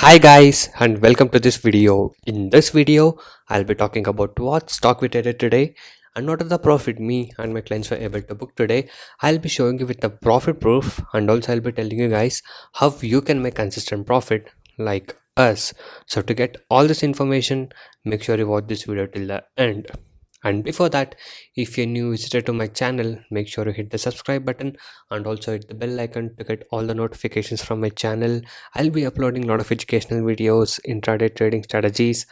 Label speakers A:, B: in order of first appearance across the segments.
A: Hi guys and welcome to this video. In this video, I'll be talking about what stock we traded today and what are the profit me and my clients were able to book today. I'll be showing you with the profit proof and also I'll be telling you guys how you can make consistent profit like us. So to get all this information, make sure you watch this video till the end. And before that, if you're new visitor to my channel, make sure you hit the subscribe button and also hit the bell icon to get all the notifications from my channel. I'll be uploading a lot of educational videos, intraday trading strategies,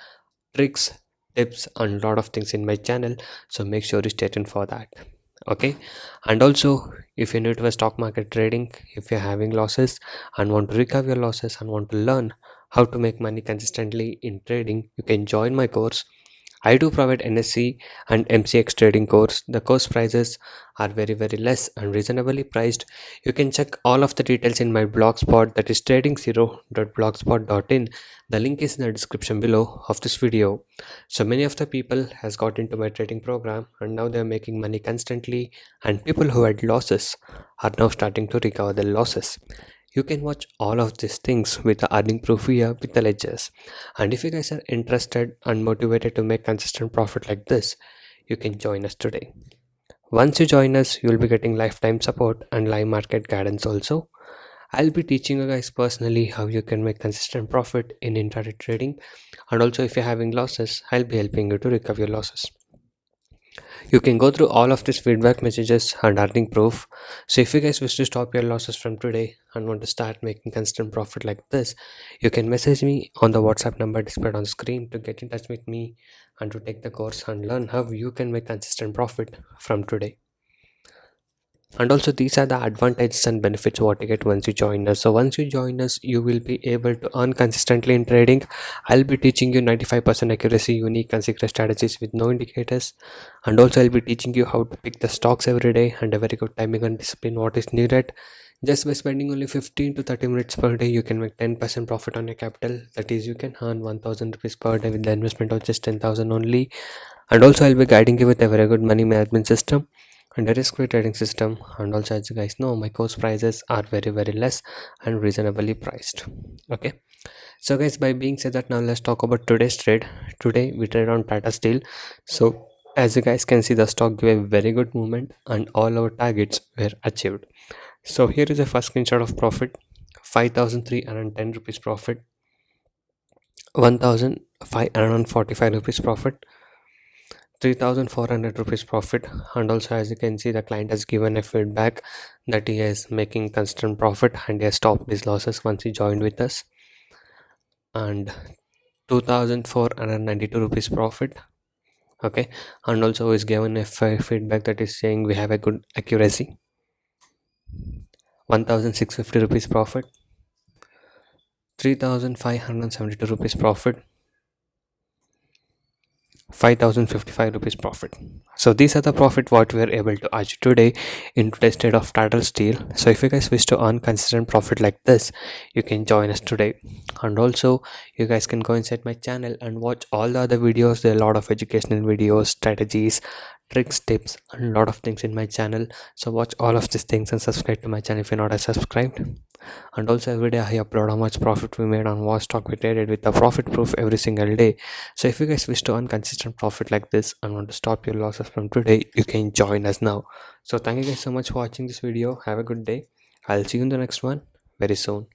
A: tricks, tips, and a lot of things in my channel. So make sure you stay tuned for that. Okay. And also, if you're new to a stock market trading, if you're having losses and want to recover your losses and want to learn how to make money consistently in trading, you can join my course. I do provide NSC and MCX trading course. The course prices are very less and reasonably priced. You can check all of the details in my blogspot, that is trading0.blogspot.in. The link is in the description below of this video. So many of the people has got into my trading program and now they are making money constantly, and people who had losses are now starting to recover their losses. You can watch all of these things with the earning proof here with the ledgers. And if you guys are interested and motivated to make consistent profit like this, you can join us today. Once you join us, you will be getting lifetime support and live market guidance also. I'll be teaching you guys personally how you can make consistent profit in intraday trading, and also if you're having losses, I'll be helping you to recover your losses. You can go through all of these feedback messages and earning proof. So if you guys wish to stop your losses from today and want to start making constant profit like this, you can message me on the WhatsApp number displayed on screen to get in touch with me and to take the course and learn how you can make consistent profit from today. And also these are the advantages and benefits what you get once you join us. So once you join us, you will be able to earn consistently in trading. I'll be teaching you 95% accuracy, unique and secret strategies with no indicators. And also I'll be teaching you how to pick the stocks every day and a very good timing and discipline what is needed. Just by spending only 15 to 30 minutes per day, you can make 10% profit on your capital. That is, you can earn 1000 rupees per day with the investment of just 10,000 only. And also I'll be guiding you with a very good money management system and a risk-free trading system. And also, as you guys know, my course prices are very less and reasonably priced. Okay, so guys, by being said that, now let's talk about today's trade. Today we trade on Tata Steel. So as you guys can see, the stock gave a very good movement and all our targets were achieved. So here is a first screenshot of profit: 5310 rupees profit, 1545 rupees profit, 3400 rupees profit. And also, as you can see, the client has given a feedback that he is making constant profit and he has stopped his losses once he joined with us. And 2492 rupees profit. Okay, and also is given a feedback that is saying we have a good accuracy. 1650 rupees profit, 3572 rupees profit, 5055 rupees profit. So these are the profit what we are able to achieve today in today's state of Tata Steel. So if you guys wish to earn consistent profit like this, you can join us today. And also you guys can go inside my channel and watch all the other videos. There are a lot of educational videos, strategies, tricks, tips, and a lot of things in my channel. So watch all of these things and subscribe to my channel if you're not subscribed. And also every day I upload how much profit we made on what stock we traded with the profit proof every single day. So if you guys wish to earn consistent profit like this and want to stop your losses from today, you can join us now. So thank you guys so much for watching this video. Have a good day. I'll see you in the next one very soon.